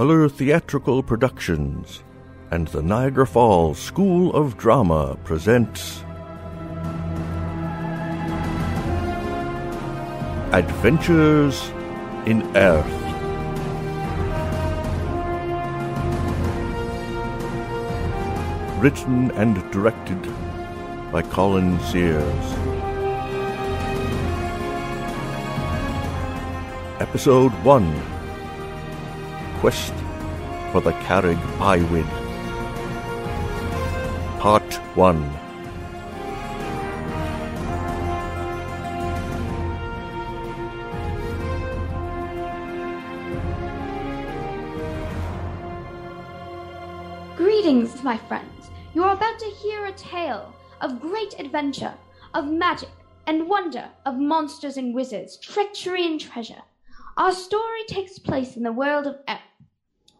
Color Theatrical Productions and the Niagara Falls School of Drama presents Adventures in Aerth. Written and directed by Colin Sears. Episode 1. Quest for the Carrig Bywid. Part 1. Greetings, my friends. You are about to hear a tale of great adventure, of magic and wonder, of monsters and wizards, treachery and treasure. Our story takes place in the world of Aerth,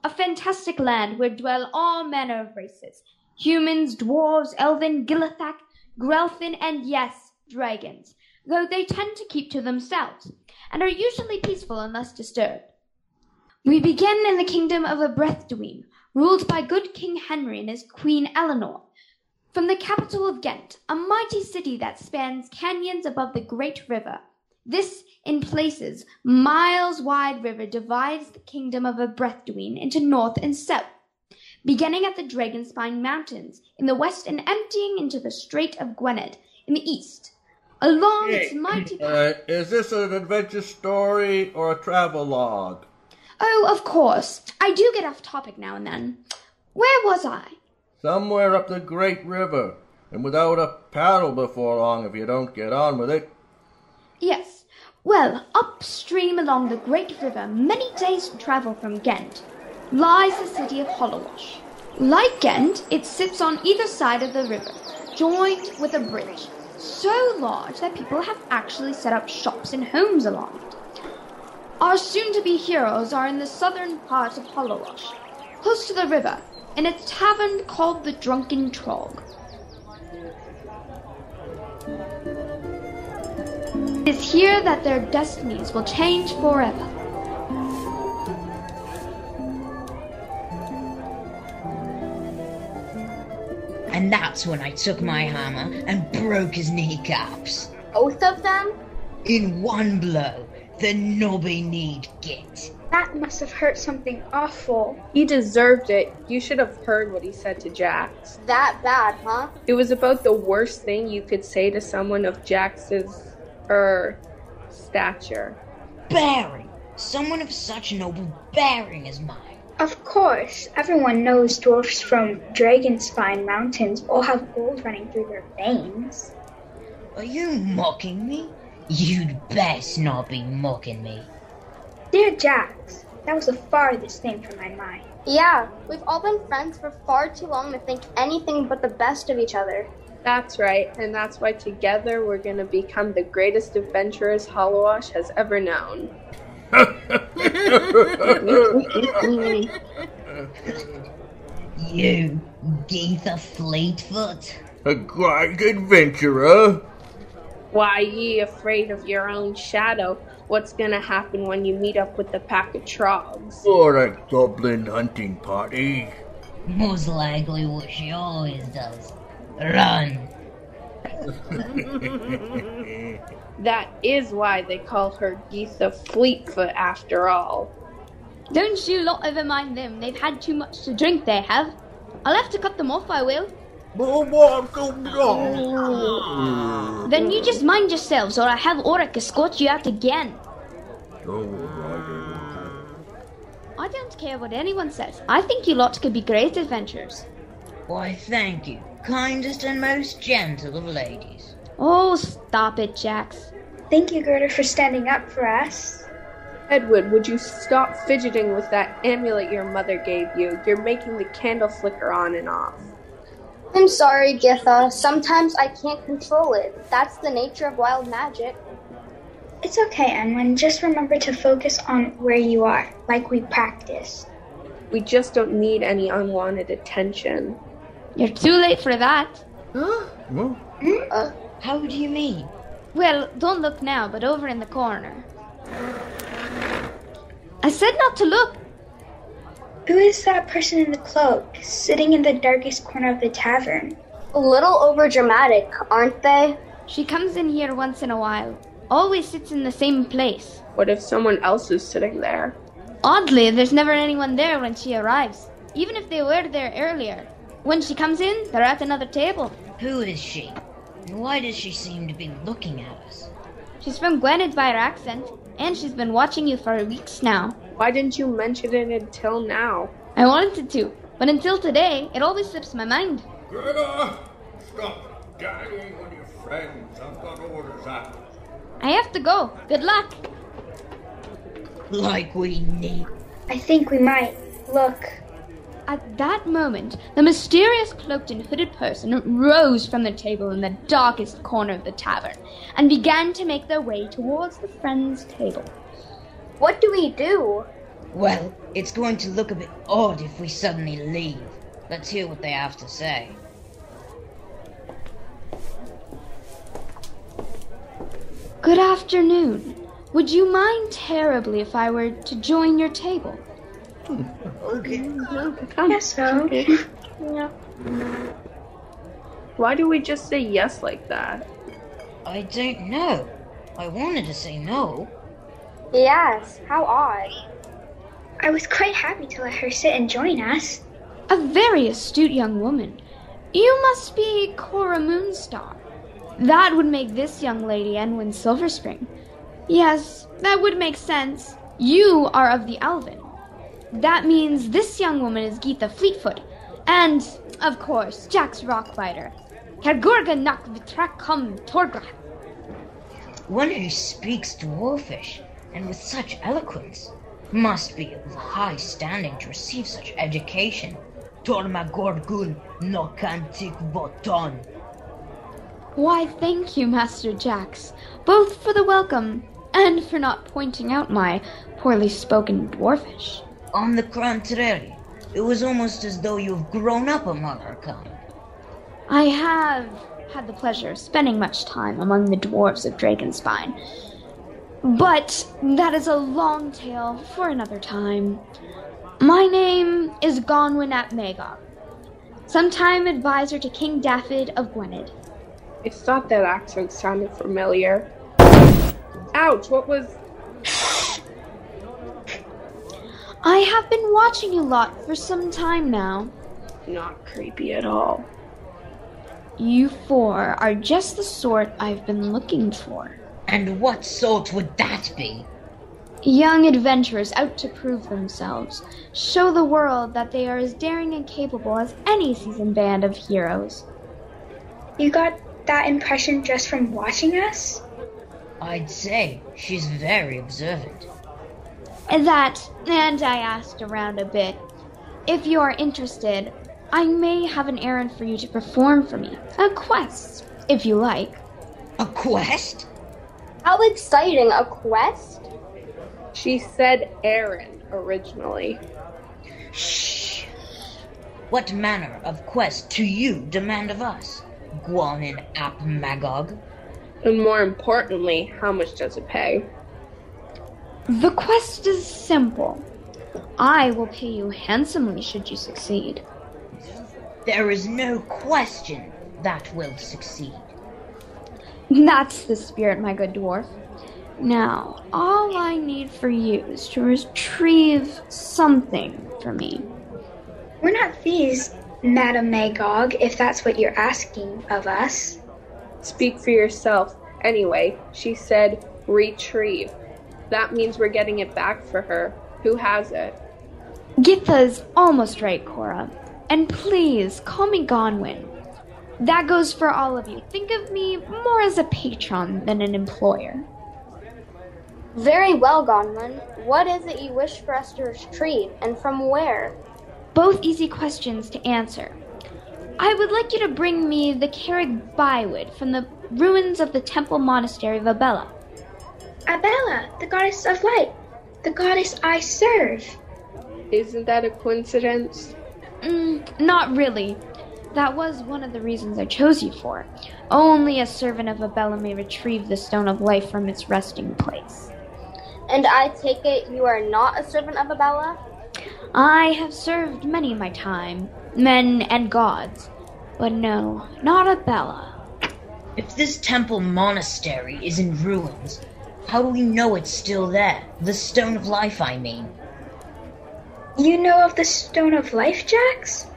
a fantastic land where dwell all manner of races. Humans, dwarves, elven, gilithak, grelfin, and yes, dragons, though they tend to keep to themselves, and are usually peaceful unless disturbed. We begin in the kingdom of Abrethduin, ruled by good King Henry and his Queen Eleanor. From the capital of Ghent, a mighty city that spans canyons above the great river. This, in places, miles-wide river divides the kingdom of Abrethduin into north and south, beginning at the Dragonspine Mountains in the west and emptying into the Strait of Gwynedd in the east. Along its mighty is this an adventure story or a travel log? Oh, of course. I do get off topic now and then. Where was I? Somewhere up the great river, and without a paddle before long if you don't get on with it. Yes. Well, upstream along the great river, many days' travel from Ghent, lies the city of Hollowash. Like Ghent, it sits on either side of the river, joined with a bridge, so large that people have actually set up shops and homes along it. Our soon-to-be heroes are in the southern part of Hollowash, close to the river, in a tavern called the Drunken Trog. It is here that their destinies will change forever. And that's when I took my hammer and broke his kneecaps. Both of them? In one blow, the knobby-kneed git. That must have hurt something awful. He deserved it. You should have heard what he said to Jax. That bad, huh? It was about the worst thing you could say to someone of Jax's, stature. Bearing! Someone of such noble bearing as mine. Of course. Everyone knows dwarfs from Dragonspine Mountains all have gold running through their veins. Are you mocking me? You'd best not be mocking me. Dear Jax, that was the farthest thing from my mind. Yeah, we've all been friends for far too long to think anything but the best of each other. That's right, and that's why together we're going to become the greatest adventurers Hollowash has ever known. You, Geetha Fleetfoot. A great adventurer. Why, ye afraid of your own shadow? What's gonna happen when you meet up with the pack of trogs? Or a goblin hunting party. Most likely what she always does. Run. That is why they call her Geetha Fleetfoot after all. Don't you lot ever mind them. They've had too much to drink, they have. I'll have to cut them off, I will. Then you just mind yourselves, or I have Auric escort you out again. I don't care what anyone says. I think you lot could be great adventurers. Why, thank you. Kindest and most gentle of ladies. Oh, stop it, Jax. Thank you, Gerda, for standing up for us. Edward, would you stop fidgeting with that amulet your mother gave you? You're making the candle flicker on and off. I'm sorry, Githa. Sometimes I can't control it. That's the nature of wild magic. It's okay, Enwin. Just remember to focus on where you are, like we practiced. We just don't need any unwanted attention. You're too late for that. How do you mean? Well, don't look now, but over in the corner. I said not to look. Who is that person in the cloak, sitting in the darkest corner of the tavern? A little overdramatic, aren't they? She comes in here once in a while. Always sits in the same place. What if someone else is sitting there? Oddly, there's never anyone there when she arrives, even if they were there earlier. When she comes in, they're at another table. Who is she? And why does she seem to be looking at us? She's from Gwynedd by her accent, and she's been watching you for weeks now. Why didn't you mention it until now? I wanted to, but until today, it always slips my mind. Greta, stop dallying with your friends. I've got orders out. I have to go. Good luck. Like we need. I think we might. Look. At that moment, the mysterious cloaked and hooded person rose from the table in the darkest corner of the tavern and began to make their way towards the friends' table. What do we do? Well, it's going to look a bit odd if we suddenly leave. Let's hear what they have to say. Good afternoon. Would you mind terribly if I were to join your table? Okay. I guess so. Yeah. Why do we just say yes like that? I don't know. I wanted to say no. Yes, how odd. I was quite happy to let her sit and join us. A very astute young woman. You must be Cora Moonstar. That would make this young lady Enwyn Silverspring. Yes, that would make sense. You are of the Elven. That means this young woman is Geetha Fleetfoot. And, of course, Jax Rockbiter. Kergurga nak vitrakam torgra. One who speaks Dwarfish, and with such eloquence, must be of high standing to receive such education. Tormagorgun no kantik voton. Why, thank you, Master Jax, both for the welcome and for not pointing out my poorly spoken Dwarfish. On the contrary, it was almost as though you've grown up among our kind. I have had the pleasure of spending much time among the dwarves of Dragonspine. But that is a long tale for another time. My name is Gonwyn ap Magog, sometime advisor to King Daffyd of Gwynedd. I thought that accent sounded familiar. Ouch, what was... I have been watching you lot for some time now. Not creepy at all. You four are just the sort I've been looking for. And what sort would that be? Young adventurers out to prove themselves, show the world that they are as daring and capable as any seasoned band of heroes. You got that impression just from watching us? I'd say she's very observant. That, and I asked around a bit. If you are interested, I may have an errand for you to perform for me. A quest, if you like. A quest? How exciting, a quest? She said errand originally. Shh. What manner of quest do you demand of us, Gwynedd ap Magog? And more importantly, how much does it pay? The quest is simple. I will pay you handsomely should you succeed. There is no question that will succeed. That's the spirit, my good dwarf. Now, all I need for you is to retrieve something for me. We're not thieves, Madam Magog, if that's what you're asking of us. Speak for yourself. Anyway, she said retrieve. That means we're getting it back for her. Who has it? Githa's almost right, Cora. And please, call me Gonwyn. That goes for all of you. Think of me more as a patron than an employer. Very well, Gonwyn. What is it you wish for us to retrieve, and from where? Both easy questions to answer. I would like you to bring me the Carrig Bywood from the ruins of the temple monastery of Abella. Abella, the goddess of light, the goddess I serve. Isn't that a coincidence? Not really. That was one of the reasons I chose you for. Only a servant of Abella may retrieve the Stone of Life from its resting place. And I take it you are not a servant of Abella? I have served many my time, men and gods, but no, not a Bella. If this temple monastery is in ruins, how do we know it's still there? The Stone of Life, I mean. You know of the Stone of Life, Jax?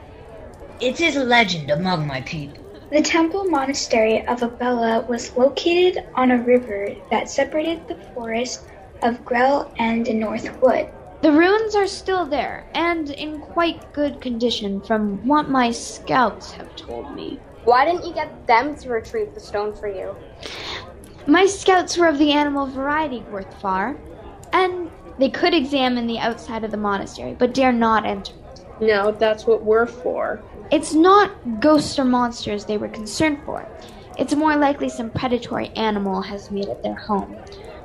It is a legend among my people. The temple monastery of Abella was located on a river that separated the forest of Grell and Northwood. The ruins are still there, and in quite good condition from what my scouts have told me. Why didn't you get them to retrieve the stone for you? My scouts were of the animal variety, Worthfar, and they could examine the outside of the monastery, but dare not enter it. No, that's what we're for. It's not ghosts or monsters they were concerned for. It's more likely some predatory animal has made it their home,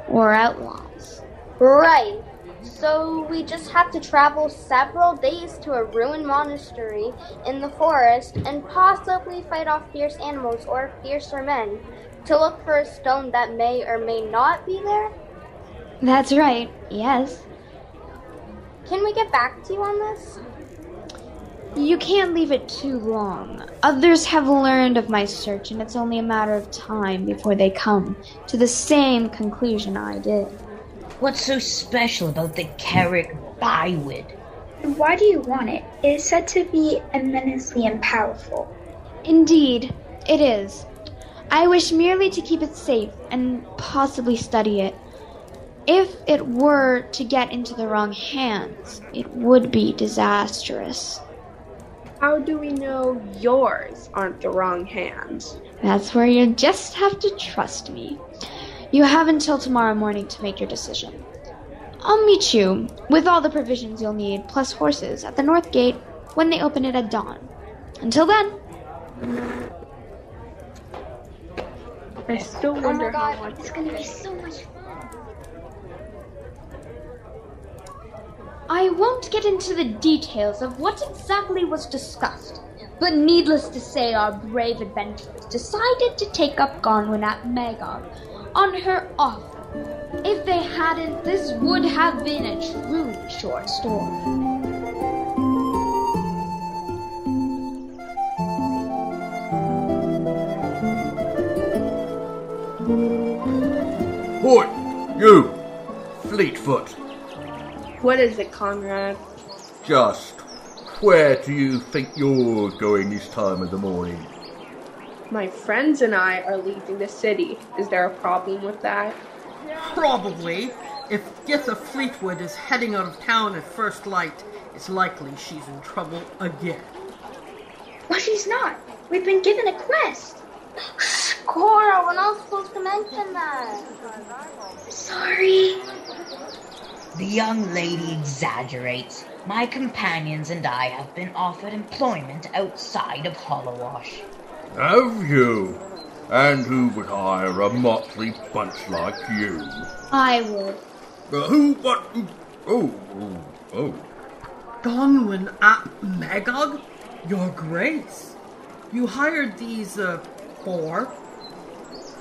or outlaws. Right. So we just have to travel several days to a ruined monastery in the forest and possibly fight off fierce animals or fiercer men to look for a stone that may or may not be there? That's right, yes. Can we get back to you on this? You can't leave it too long. Others have learned of my search, and it's only a matter of time before they come to the same conclusion I did. What's so special about the Carrick Bywid? Why do you want it? It is said to be immensely and powerful. Indeed, it is. I wish merely to keep it safe and possibly study it. If it were to get into the wrong hands, it would be disastrous. How do we know yours aren't the wrong hands? That's where you just have to trust me. You have until tomorrow morning to make your decision. I'll meet you with all the provisions you'll need, plus horses, at the north gate when they open it at dawn. Until then. I still Oh wonder my how god, much. it's gonna be so much fun. I won't get into the details of what exactly was discussed, but needless to say our brave adventurers decided to take up Gonwin at Magog on her offer. If they hadn't, this would have been a truly short story. Hoy, you, Fleetfoot. What is it, Conrad? Just where do you think you're going this time of the morning? My friends and I are leaving the city. Is there a problem with that? Probably. If Githa Fleetwood is heading out of town at first light, it's likely she's in trouble again. Well, she's not. We've been given a quest. Cora, we're not supposed to mention that. Sorry. The young lady exaggerates. My companions and I have been offered employment outside of Hollowash. Have you? And who would hire a motley bunch like you? I would. Who? What? Oh. Gonwin at Magog? Your Grace. You hired these, four?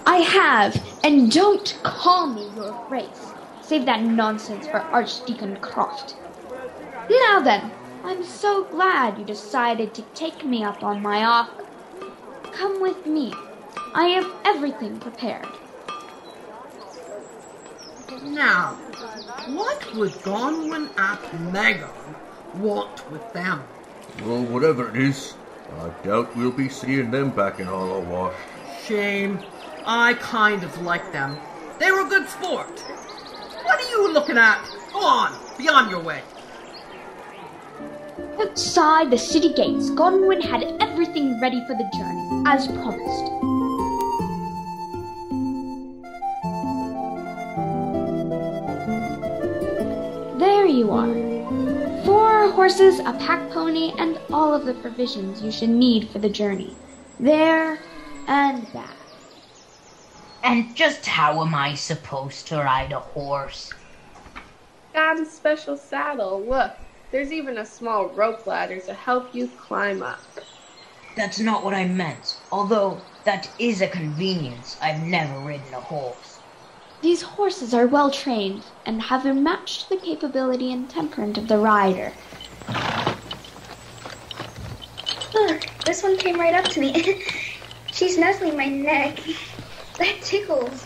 I have, and don't call me your grace. Save that nonsense for Archdeacon Croft. Now then, I'm so glad you decided to take me up on my offer. Come with me. I have everything prepared. Now, what would Gonwin at Magog want with them? Well, whatever it is, I doubt we'll be seeing them back in Hollowash. Shame. I kind of like them. They were good sport. What are you looking at? Go on, be on your way. Outside the city gates, Godwin had everything ready for the journey, as promised. There you are. 4 horses, a pack pony, and all of the provisions you should need for the journey. There and back. And just how am I supposed to ride a horse? Got a special saddle. Look, there's even a small rope ladder to help you climb up. That's not what I meant. Although that is a convenience, I've never ridden a horse. These horses are well trained and have been matched to the capability and temperament of the rider. Look, this one came right up to me. She's nuzzling my neck. That tickles.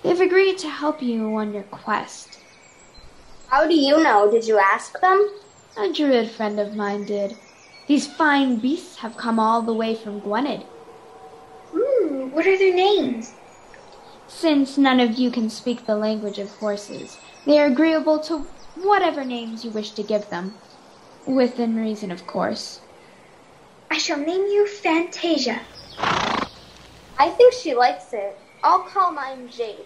They've agreed to help you on your quest. How do you know? Did you ask them? A druid friend of mine did. These fine beasts have come all the way from Gwynedd. Ooh, what are their names? Since none of you can speak the language of horses, they are agreeable to whatever names you wish to give them. Within reason, of course. I shall name you Fantasia. I think she likes it. I'll call mine Jade.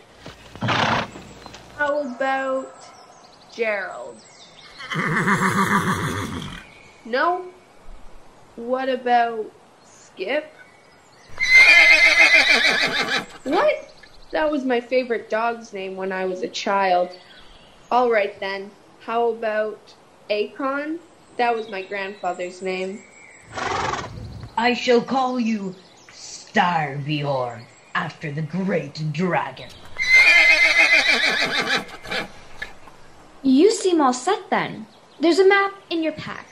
How about Gerald? No? What about Skip? What? That was my favorite dog's name when I was a child. All right then. How about Akon? That was my grandfather's name. I shall call you Starbjorn, after the great dragon. You seem all set then. There's a map in your pack.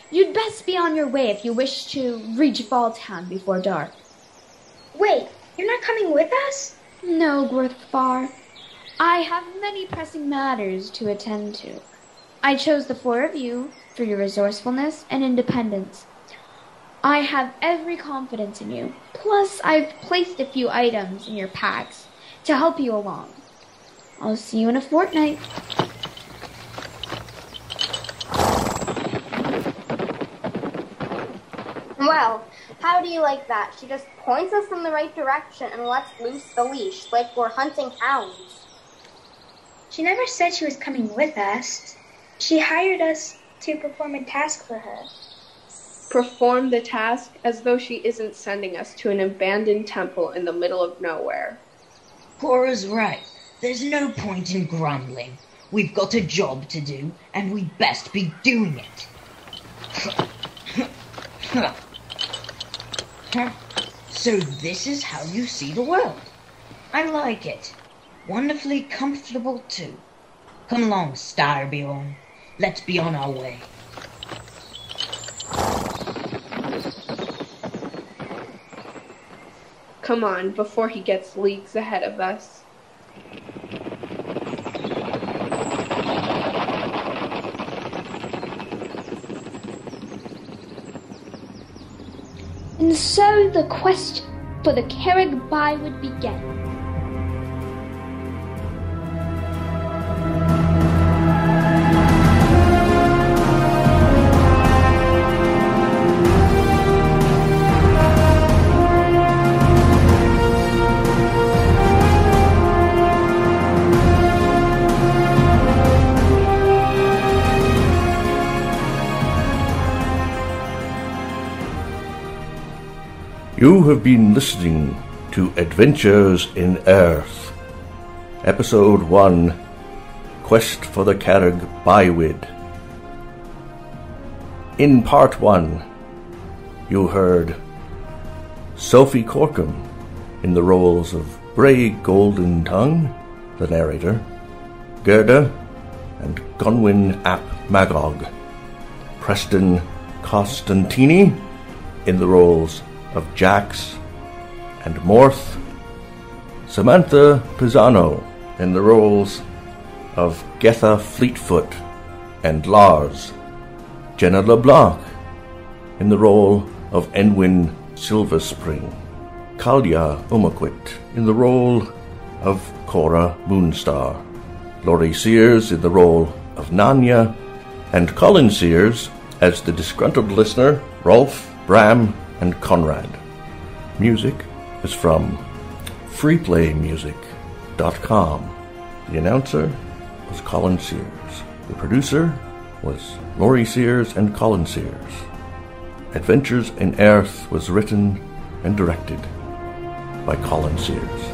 You'd best be on your way if you wish to reach Balltown before dark. Wait, you're not coming with us? No, Gwerthfar. I have many pressing matters to attend to. I chose the 4 of you for your resourcefulness and independence. I have every confidence in you. Plus, I've placed a few items in your packs to help you along. I'll see you in a fortnight. Well, how do you like that? She just points us in the right direction and lets loose the leash like we're hunting hounds. She never said she was coming with us. She hired us to perform a task for her. Perform the task as though she isn't sending us to an abandoned temple in the middle of nowhere. Cora's right. There's no point in grumbling. We've got a job to do, and we'd best be doing it. So this is how you see the world. I like it. Wonderfully comfortable, too. Come along, Starbjorn. Let's be on our way. Come on, before he gets leagues ahead of us. And so the quest for the Carrig Byward began. You have been listening to Adventures in Aerth, Episode 1, Quest for the Carrig Byward. In Part 1, you heard Sophie Corkum in the roles of Bray Golden Tongue, the narrator, Gerda and Gonwyn ap Magog, Preston Costantini in the roles of Jax and Morth, Samantha Pisano in the roles of Getha Fleetfoot and Lars, Jenna LeBlanc in the role of Enwyn Silverspring, Kalia Umaquit in the role of Cora Moonstar, Laurie Sears in the role of Nanya, and Colin Sears as the disgruntled listener, Rolf, Bram, and Conrad. Music is from freeplaymusic.com. The announcer was Colin Sears. The producer was Laurie Sears and Colin Sears. Adventures in Aerth was written and directed by Colin Sears.